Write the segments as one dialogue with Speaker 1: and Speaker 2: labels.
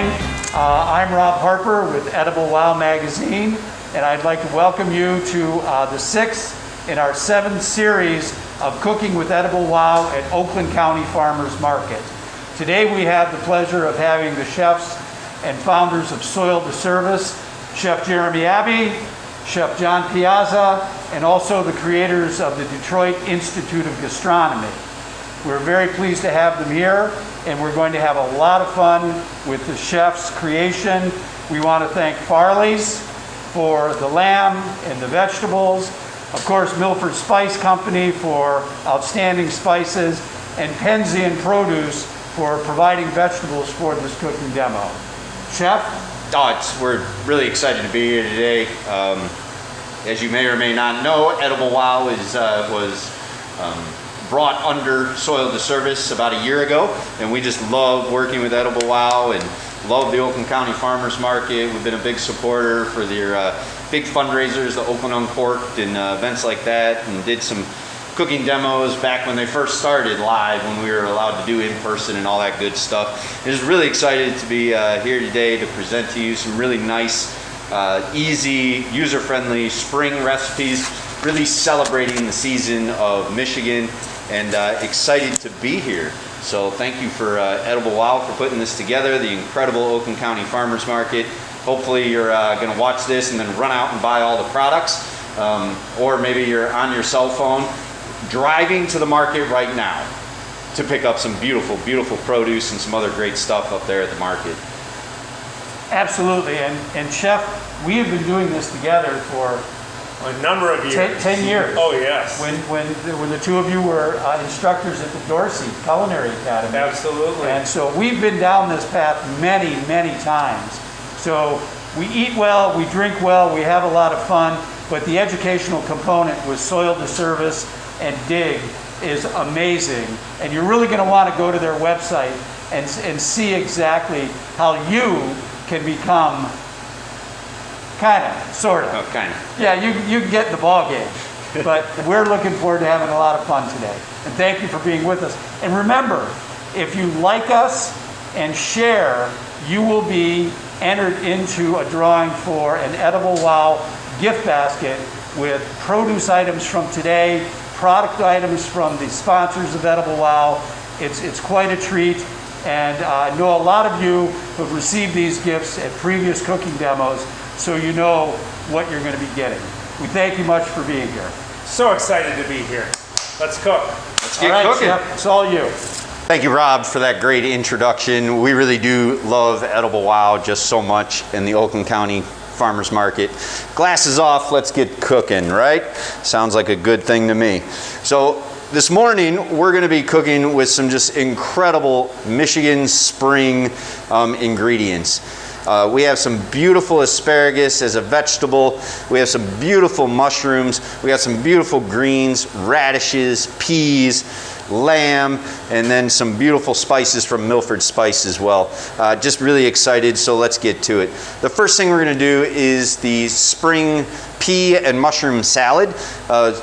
Speaker 1: morning. I'm Rob Harper with edibleWOW magazine, and I'd like to welcome you to the 6th in our 7th series of Cooking with edibleWOW at Oakland County Farmers Market. Today we have the pleasure of having the chefs and founders of Soil to Service, Chef Jeremy Abbey, Chef John Piazza, and also the creators of the Detroit Institute of Gastronomy. We're very pleased to have them here, and we're going to have a lot of fun with the chef's creation. We want to thank Farley's for the lamb and the vegetables, of course Milford Spice Company for outstanding spices, and Penzian Produce for providing vegetables for this cooking demo. Chef?
Speaker 2: We're really excited to be here today. As you may or may not know, edibleWOW was brought under Soil to Service about a year ago, and we just love working with edibleWOW and love the Oakland County Farmers Market. We've been a big supporter for their big fundraisers, the Oakland Uncorked, and events like that, and did some cooking demos back when they first started live, when we were allowed to do in person and all that good stuff. Just really excited to be here today to present to you some really nice, easy, user-friendly spring recipes, really celebrating the season of Michigan, and excited to be here. So thank you for edibleWOW for putting this together, the incredible Oakland County Farmers Market. Hopefully you're going to watch this and then run out and buy all the products, or maybe you're on your cell phone driving to the market right now to pick up some beautiful, beautiful produce and some other great stuff up there at the market.
Speaker 1: Absolutely, and Chef, we have been doing this together for
Speaker 3: a number of years.
Speaker 1: 10 years.
Speaker 3: Oh, yes.
Speaker 1: When the two of you were instructors at the Dorsey Culinary Academy.
Speaker 3: Absolutely.
Speaker 1: And so we've been down this path many, many times. So we eat well, we drink well, we have a lot of fun, but the educational component with Soil to Service and DIG is amazing. And you're really going to want to go to their website and see exactly how you can become kind of, sort of.
Speaker 2: Oh, kind of.
Speaker 1: Yeah, you get the ball game. But we're looking forward to having a lot of fun today. And thank you for being with us. And remember, if you like us and share, you will be entered into a drawing for an edibleWOW gift basket with produce items from today, product items from the sponsors of edibleWOW. It's quite a treat. And I know a lot of you have received these gifts at previous cooking demos, so you know what you're going to be getting. We thank you much for being here.
Speaker 3: So excited to be here. Let's cook.
Speaker 2: Let's get cooking.
Speaker 1: Chef, it's all you.
Speaker 2: Thank you, Rob, for that great introduction. We really do love edibleWOW just so much in the Oakland County Farmers Market. Glasses off, let's get cooking, right? Sounds like a good thing to me. So this morning, we're going to be cooking with some just incredible Michigan spring ingredients. We have some beautiful asparagus as a vegetable. We have some beautiful mushrooms. We got some beautiful greens, radishes, peas, lamb, and then some beautiful spices from Milford Spice as well. Just really excited, so let's get to it. The first thing we're going to do is the spring pea and mushroom salad.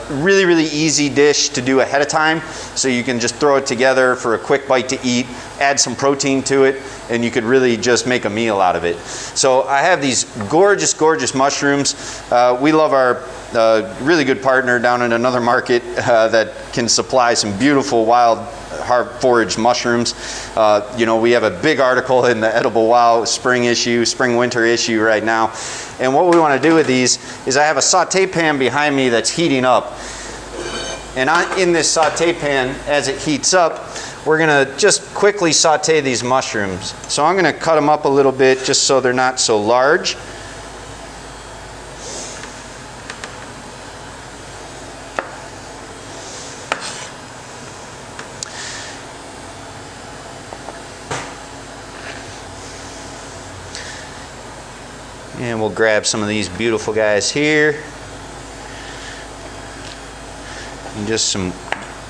Speaker 2: Really, really easy dish to do ahead of time, so you can just throw it together for a quick bite to eat, add some protein to it, and you could really just make a meal out of it. So I have these gorgeous, gorgeous mushrooms. We love our really good partner down in another market that can supply some beautiful wild foraged mushrooms. You know, we have a big article in the edibleWOW spring winter issue right now. And what we want to do with these is I have a saute pan behind me that's heating up. And in this saute pan, as it heats up, we're going to just quickly saute these mushrooms. So I'm going to cut them up a little bit just so they're not so large. And we'll grab some of these beautiful guys here. And just some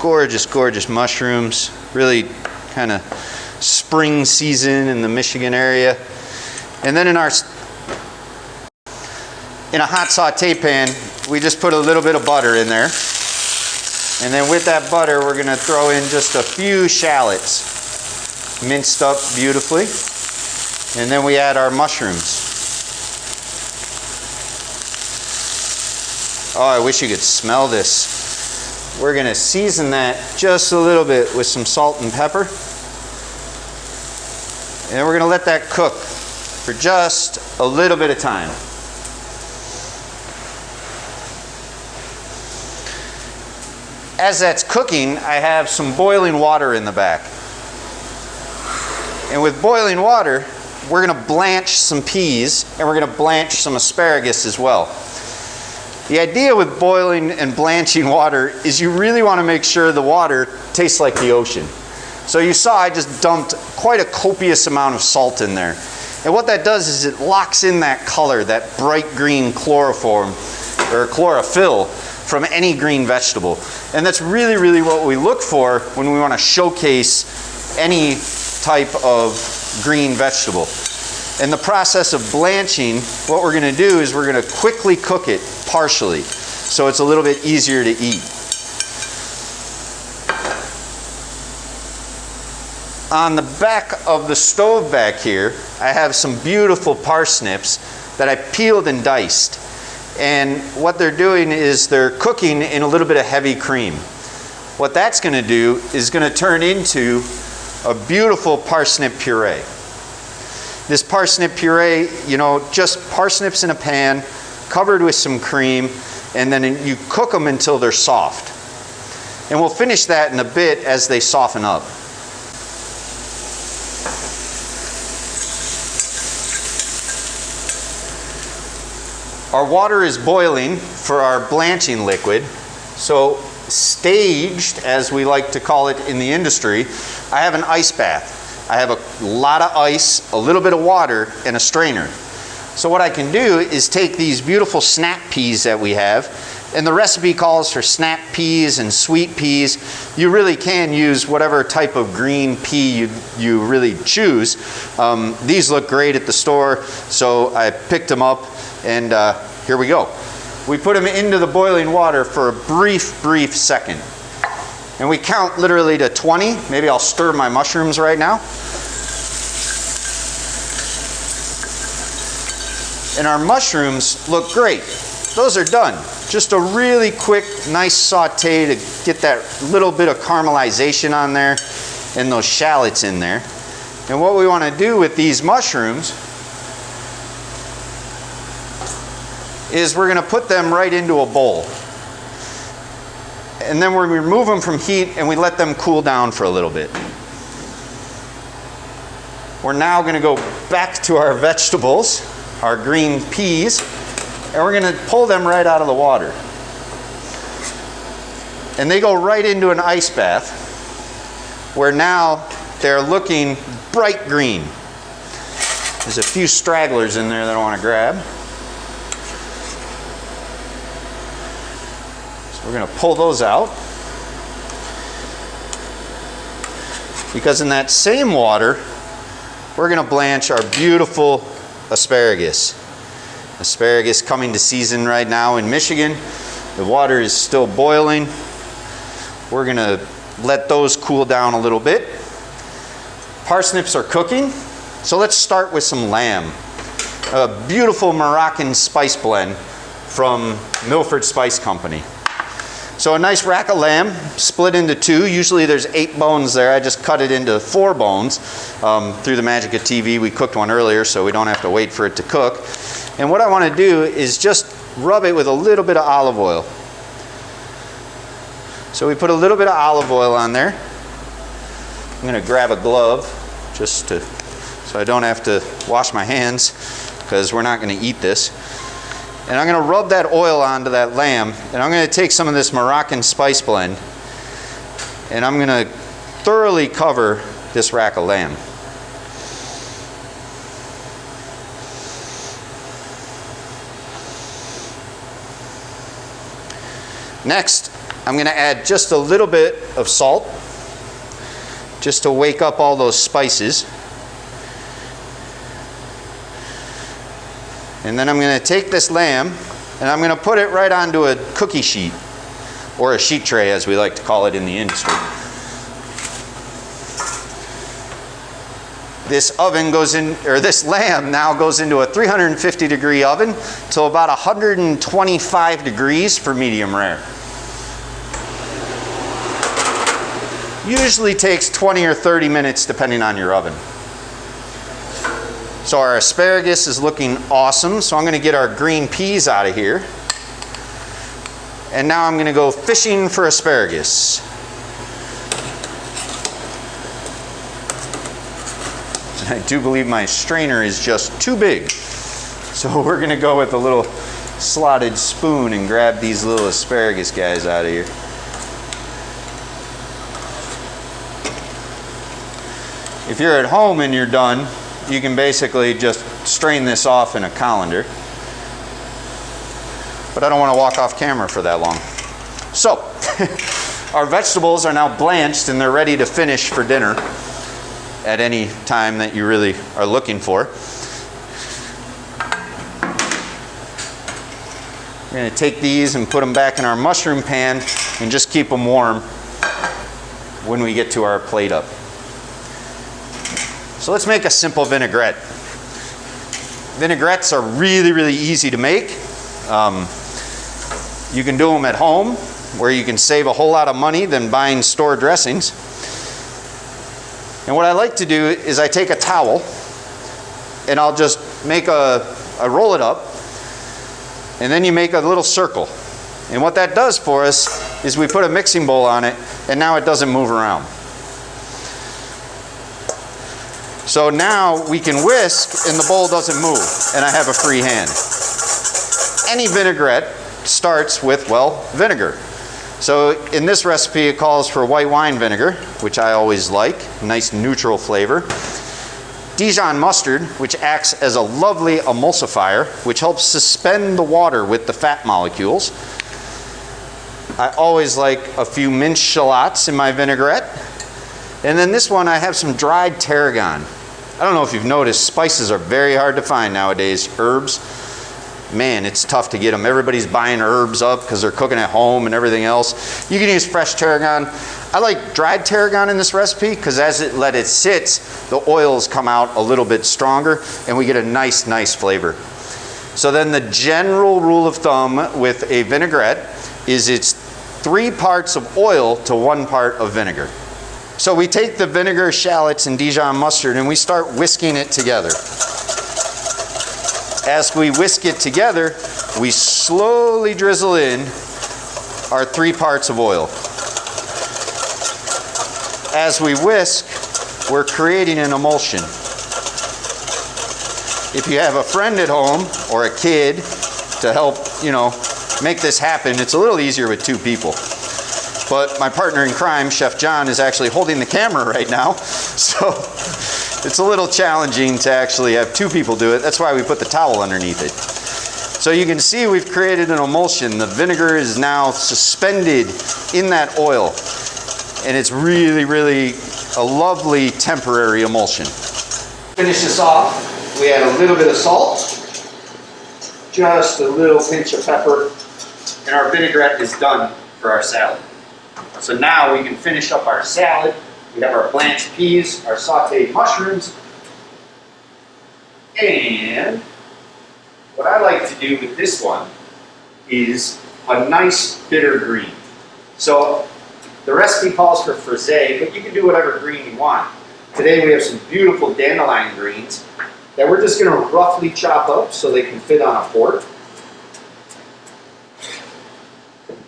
Speaker 2: gorgeous, gorgeous mushrooms. Really kind of spring season in the Michigan area. And then in a hot saute pan, we just put a little bit of butter in there. And then with that butter, we're going to throw in just a few shallots, minced up beautifully. And then we add our mushrooms. Oh, I wish you could smell this. We're gonna season that just a little bit with some salt and pepper. And we're gonna let that cook for just a little bit of time. As that's cooking, I have some boiling water in the back. And with boiling water, we're gonna blanch some peas and we're gonna blanch some asparagus as well. The idea with boiling and blanching water is you really wanna make sure the water tastes like the ocean. So you saw I just dumped quite a copious amount of salt in there. And what that does is it locks in that color, that bright green chloroform or chlorophyll from any green vegetable. And that's really, really what we look for when we want to showcase any type of green vegetable. In the process of blanching, what we're going to do is we're going to quickly cook it partially so it's a little bit easier to eat. On the back of the stove back here, I have some beautiful parsnips that I peeled and diced. And what they're doing is they're cooking in a little bit of heavy cream. What that's going to do is going to turn into a beautiful parsnip puree. This parsnip puree, you know, just parsnips in a pan, covered with some cream, and then you cook them until they're soft. And we'll finish that in a bit as they soften up. Our water is boiling for our blanching liquid. So staged, as we like to call it in the industry, I have an ice bath. I have a lot of ice, a little bit of water, and a strainer. So what I can do is take these beautiful snap peas that we have, and the recipe calls for snap peas and sweet peas. You really can use whatever type of green pea you really choose. These look great at the store, so I picked them up, and here we go. We put them into the boiling water for a brief second. And we count literally to 20. Maybe I'll stir my mushrooms right now. And our mushrooms look great. Those are done. Just a really quick, nice saute to get that little bit of caramelization on there and those shallots in there. And what we want to do with these mushrooms is we're going to put them right into a bowl. And then we remove them from heat and we let them cool down for a little bit. We're now going to go back to our vegetables, our green peas, and we're going to pull them right out of the water. And they go right into an ice bath where now they're looking bright green. There's a few stragglers in there that I want to grab. So we're going to pull those out. Because in that same water, we're going to blanch our beautiful asparagus. Asparagus coming to season right now in Michigan. The water is still boiling. We're going to let those cool down a little bit. Parsnips are cooking. So let's start with some lamb. A beautiful Moroccan spice blend from Milford Spice Company. So a nice rack of lamb split into two. Usually there's 8 bones there. I just cut it into 4 bones. Through the magic of TV, we cooked one earlier so we don't have to wait for it to cook. And what I want to do is just rub it with a little bit of olive oil. So we put a little bit of olive oil on there. I'm going to grab a glove just so I don't have to wash my hands because we're not going to eat this. And I'm going to rub that oil onto that lamb, and I'm going to take some of this Moroccan spice blend, and I'm going to thoroughly cover this rack of lamb. Next, I'm going to add just a little bit of salt, just to wake up all those spices. And then I'm going to take this lamb and I'm going to put it right onto a cookie sheet, or a sheet tray as we like to call it in the industry. this oven goes in, or this lamb now goes into a 350-degree oven till about 125 degrees for medium rare. Usually takes 20 or 30 minutes depending on your oven. So our asparagus is looking awesome, so I'm going to get our green peas out of here. And now I'm going to go fishing for asparagus. I do believe my strainer is just too big. So we're going to go with a little slotted spoon and grab these little asparagus guys out of here. If you're at home and you're done, you can basically just strain this off in a colander. But I don't want to walk off camera for that long. So, our vegetables are now blanched and they're ready to finish for dinner at any time that you really are looking for. We're going to take these and put them back in our mushroom pan and just keep them warm when we get to our plate up. So let's make a simple vinaigrette. Vinaigrettes are really, really easy to make. You can do them at home, where you can save a whole lot of money than buying store dressings. And what I like to do is I take a towel and I'll just make I roll it up, and then you make a little circle. And what that does for us is we put a mixing bowl on it, and now it doesn't move around. So now we can whisk and the bowl doesn't move, and I have a free hand. Any vinaigrette starts with, well, vinegar. So in this recipe it calls for white wine vinegar, which I always like, nice neutral flavor. Dijon mustard, which acts as a lovely emulsifier, which helps suspend the water with the fat molecules. I always like a few minced shallots in my vinaigrette. And then this one I have some dried tarragon. I don't know if you've noticed, spices are very hard to find nowadays, herbs. Man, it's tough to get them. Everybody's buying herbs up because they're cooking at home and everything else. You can use fresh tarragon. I like dried tarragon in this recipe because as it sits, the oils come out a little bit stronger and we get a nice, nice flavor. So then the general rule of thumb with a vinaigrette is it's 3 parts of oil to 1 part of vinegar. So we take the vinegar, shallots, and Dijon mustard and we start whisking it together. As we whisk it together, we slowly drizzle in our 3 parts of oil. As we whisk, we're creating an emulsion. If you have a friend at home or a kid to help, make this happen, it's a little easier with 2 people. But my partner in crime, Chef John, is actually holding the camera right now, so it's a little challenging to actually have 2 people do it. That's why we put the towel underneath it. So you can see we've created an emulsion. The vinegar is now suspended in that oil, and it's really, really a lovely temporary emulsion. Finish this off. We add a little bit of salt, just a little pinch of pepper, and our vinaigrette is done for our salad. So now we can finish up our salad. We have our blanched peas, our sauteed mushrooms, and what I like to do with this one is a nice bitter green. So the recipe calls for frisee, but you can do whatever green you want. Today we have some beautiful dandelion greens that we're just going to roughly chop up so they can fit on a fork.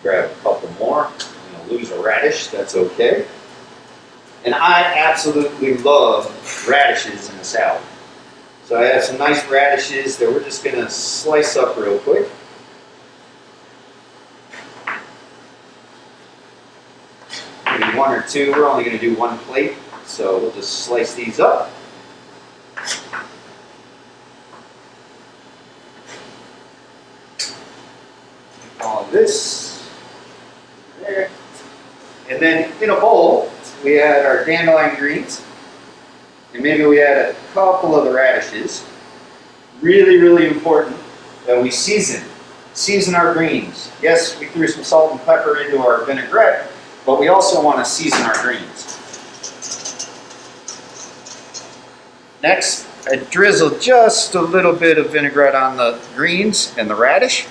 Speaker 2: Grab a couple more. I'm going to lose a radish, that's okay. And I absolutely love radishes in a salad. So I have some nice radishes that we're just going to slice up real quick. Maybe 1 or 2. We're only going to do 1 plate, so we'll just slice these up. All of this there. And then in a bowl, we add our dandelion greens, and maybe we add a couple of the radishes. Really, really important that we season our greens. Yes, we threw some salt and pepper into our vinaigrette, but we also want to season our greens. Next, I drizzle just a little bit of vinaigrette on the greens and the radish.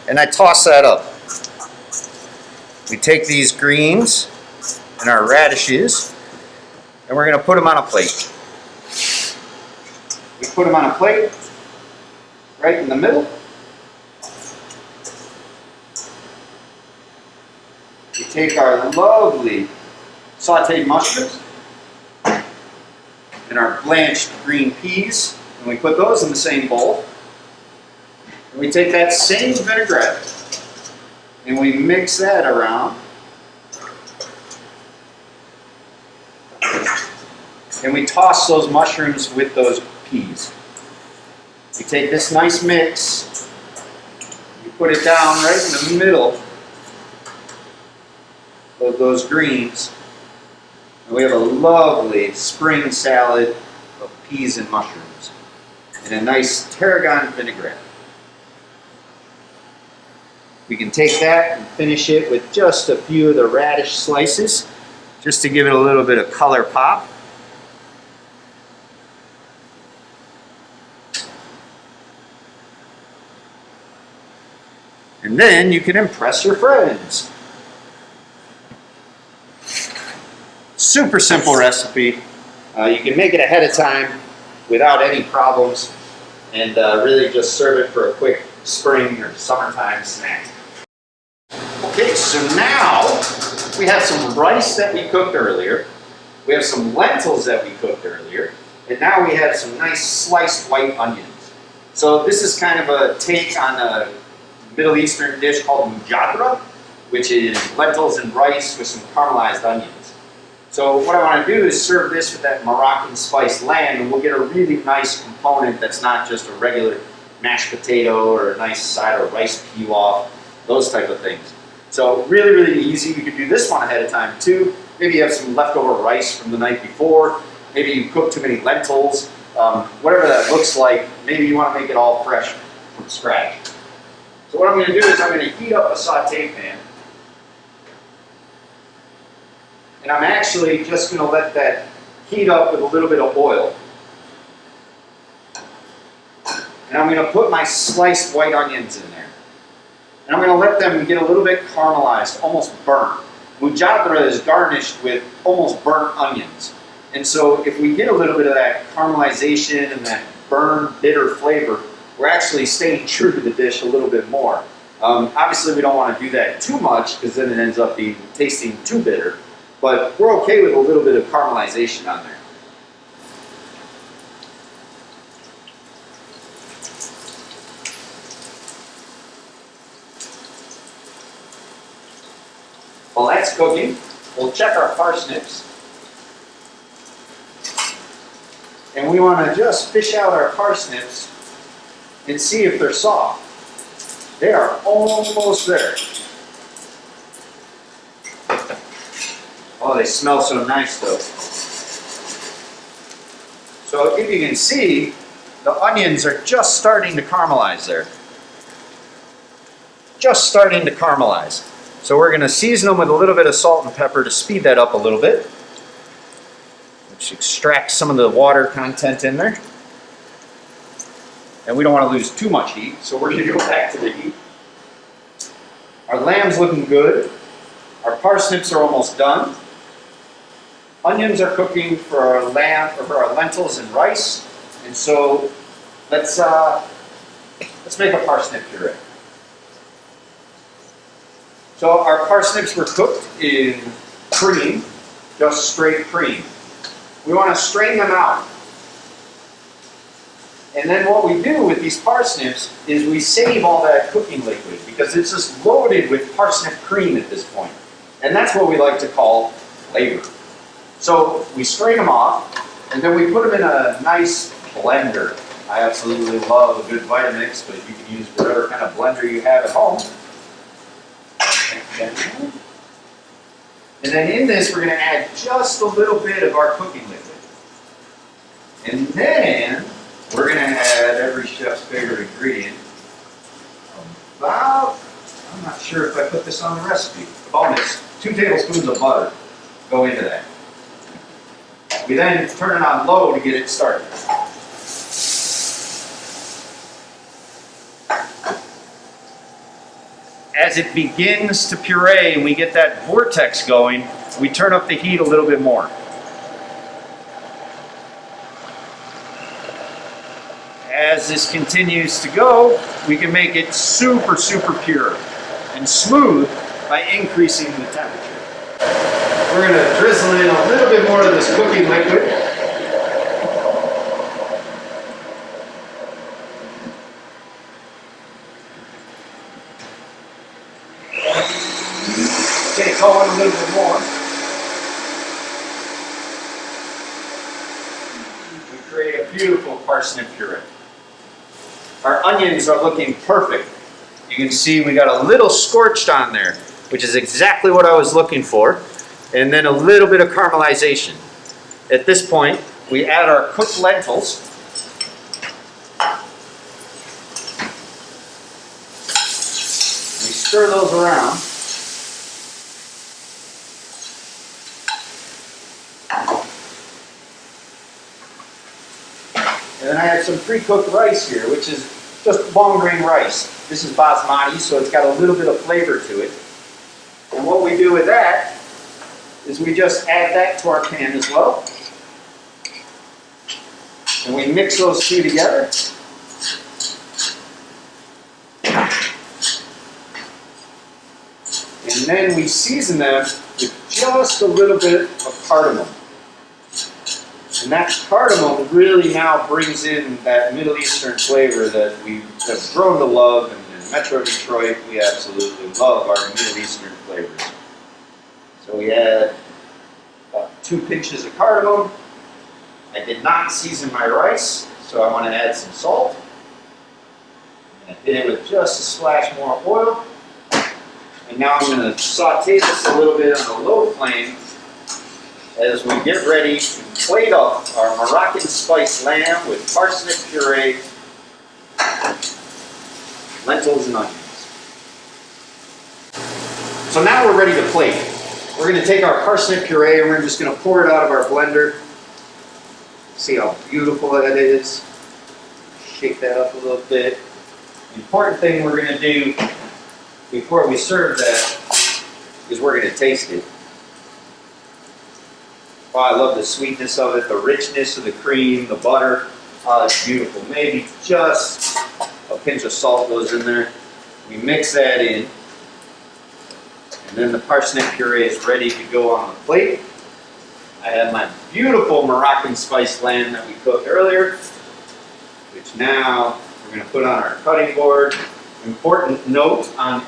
Speaker 2: And I toss that up. We take these greens and our radishes, and we're going to put them on a plate. We put them on a plate right in the middle. We take our lovely sauteed mushrooms and our blanched green peas, and we put those in the same bowl. And we take that same vinaigrette and we mix that around. And we toss those mushrooms with those peas. We take this nice mix, we put it down right in the middle of those greens, and we have a lovely spring salad of peas and mushrooms and a nice tarragon vinaigrette. We can take that and finish it with just a few of the radish slices, just to give it a little bit of color pop. And then you can impress your friends. Super simple recipe. You can make it ahead of time without any problems, and really just serve it for a quick spring or summertime snack. Okay, so now we have some rice that we cooked earlier. We have some lentils that we cooked earlier. And now we have some nice sliced white onions. So this is kind of a take on a Middle Eastern dish called Mujabra, which is lentils and rice with some caramelized onions. So what I want to do is serve this with that Moroccan spiced lamb, and we'll get a really nice component that's not just a regular mashed potato or a nice side of rice pilaf, those type of things. So really, really easy. You can do this one ahead of time too. Maybe you have some leftover rice from the night before. Maybe you cooked too many lentils. Whatever that looks like, maybe you want to make it all fresh from scratch. So what I'm going to do is I'm going to heat up a saute pan. And I'm actually just going to let that heat up with a little bit of oil. And I'm going to put my sliced white onions in there. And I'm going to let them get a little bit caramelized, almost burnt. Mujabra is garnished with almost burnt onions. And so if we get a little bit of that caramelization and that burned, bitter flavor, we're actually staying true to the dish a little bit more. Obviously, we don't want to do that too much because then it ends up tasting too bitter. But we're okay with a little bit of caramelization on there. While that's cooking, we'll check our parsnips. And we want to just fish out our parsnips and see if they're soft. They are almost there. Oh, they smell so nice though. So if you can see, the onions are just starting to caramelize there. Just starting to caramelize. So we're going to season them with a little bit of salt and pepper to speed that up a little bit, which extracts some of the water content in there. And we don't want to lose too much heat, so we're going to go back to the heat. Our lamb's looking good. Our parsnips are almost done. Onions are cooking for our lamb, or for our lentils and rice. And so let's make a parsnip puree. So our parsnips were cooked in cream, just straight cream. We want to strain them out. And then what we do with these parsnips is we save all that cooking liquid because it's just loaded with parsnip cream at this point. And that's what we like to call flavor. So we strain them off and then we put them in a nice blender. I absolutely love a good Vitamix, but you can use whatever kind of blender you have at home. And then in this, we're going to add just a little bit of our cooking liquid. And then we're going to add every chef's favorite ingredient, about not sure if I put this on the recipe. The bonus, 2 tablespoons of butter go into that. We then turn it on low to get it started. As it begins to puree and we get that vortex going, we turn up the heat a little bit more. As this continues to go, we can make it super, super pure and smooth by increasing the temperature. We're going to drizzle in a little bit more of this cooking liquid. Okay, it's going a little bit more. We create a beautiful parsnip puree. Our onions are looking perfect. You can see we got a little scorched on there, which is exactly what I was looking for. And then a little bit of caramelization. At this point, we add our cooked lentils. We stir those around. And then I have some pre-cooked rice here, which is just long grain rice. This is basmati, so it's got a little bit of flavor to it. And what we do with that is we just add that to our pan as well. And we mix those two together. And then we season them with just a little bit of cardamom. And that cardamom really now brings in that Middle Eastern flavor that we have grown to love. And in Metro Detroit, we absolutely love our Middle Eastern flavors. So we add about 2 pinches of cardamom. I did not season my rice, so I want to add some salt. I'm going to hit it with just a splash more oil. And now I'm going to saute this a little bit on a low flame as we get ready to plate up our Moroccan spiced lamb with parsnip puree, lentils, and onions. So now we're ready to plate. We're going to take our parsnip puree and we're just going to pour it out of our blender. See how beautiful that is. Shake that up a little bit. The important thing we're going to do before we serve that is we're going to taste it. Oh, I love the sweetness of it, the richness of the cream, the butter. Oh, it's beautiful. Maybe just a pinch of salt goes in there. We mix that in. And then the parsnip puree is ready to go on the plate. I have my beautiful Moroccan spiced lamb that we cooked earlier, which now we're going to put on our cutting board. Important note on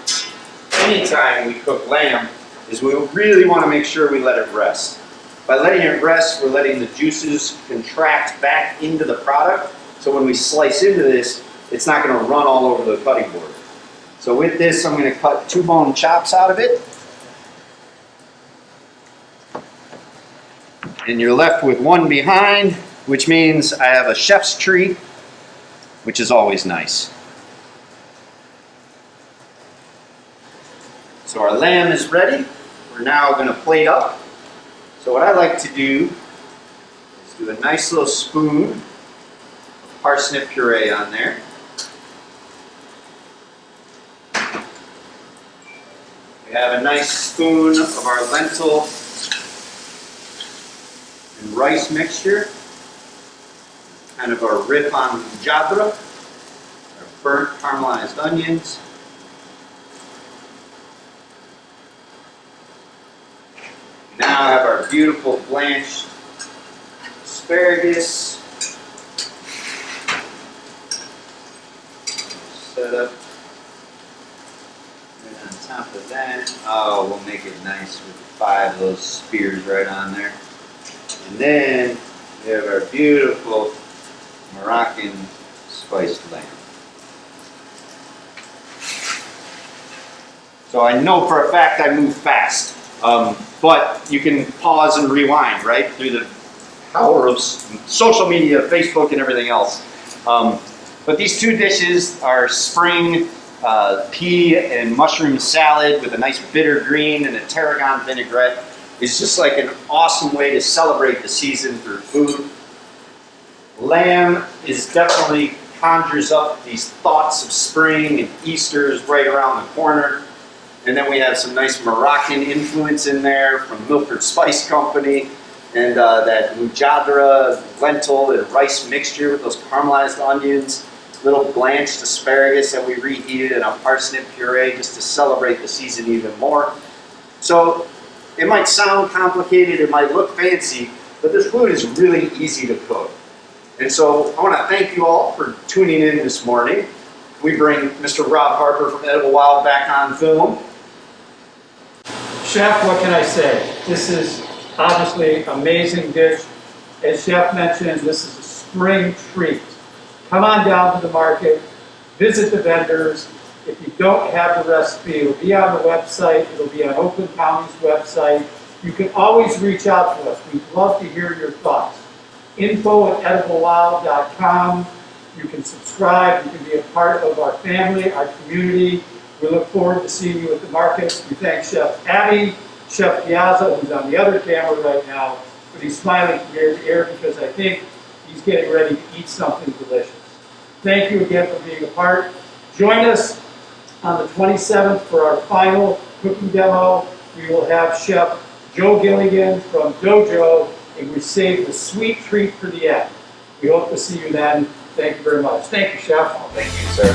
Speaker 2: any time we cook lamb is we really want to make sure we let it rest. By letting it rest, we're letting the juices contract back into the product. So when we slice into this, it's not going to run all over the cutting board. So with this, I'm going to cut 2 bone chops out of it. And you're left with 1 behind, which means I have a chef's treat, which is always nice. So our lamb is ready. We're now going to plate up. So what I like to do is do a nice little spoon of parsnip puree on there. We have a nice spoon of our lentil and rice mixture, kind of our riff on Mujabra, our burnt caramelized onions. Now I have our beautiful blanched asparagus. Set up right on top of that. Oh, we'll make it nice with 5 of those spears right on there. And then we have our beautiful Moroccan spiced lamb. So I know for a fact I move fast. But you can pause and rewind, right, through the power of social media, Facebook, and everything else. But these 2 dishes are spring pea and mushroom salad with a nice bitter green and a tarragon vinaigrette is just like an awesome way to celebrate the season through food. Lamb is definitely conjures up these thoughts of spring, and Easter is right around the corner. And then we have some nice Moroccan influence in there from Milford Spice Company, and that Mujabra lentil and rice mixture with those caramelized onions, little blanched asparagus that we reheated in a parsnip puree just to celebrate the season even more. So it might sound complicated, it might look fancy, but this food is really easy to cook. And so I want to thank you all for tuning in this morning. We bring Mr. Rob Harper from edibleWOW back on film.
Speaker 1: Chef, what can I say? This is obviously an amazing dish. As Chef mentioned, this is a spring treat. Come on down to the market, visit the vendors. If you don't have the recipe, it'll be on the website. It'll be on Oakland County's website. You can always reach out to us. We'd love to hear your thoughts. info@ediblewow.com. You can subscribe. You can be a part of our family, our community. We look forward to seeing you at the markets. We thank Chef Abbey, Chef Piazza, who's on the other camera right now, but he's smiling from ear to ear because I think he's getting ready to eat something delicious. Thank you again for being a part. Join us on the 27th for our final cooking demo. We will have Chef Joe Gilligan from Dojo, and we saved the sweet treat for the end. We hope to see you then. Thank you very much. Thank you, Chef.
Speaker 2: Thank you, sir.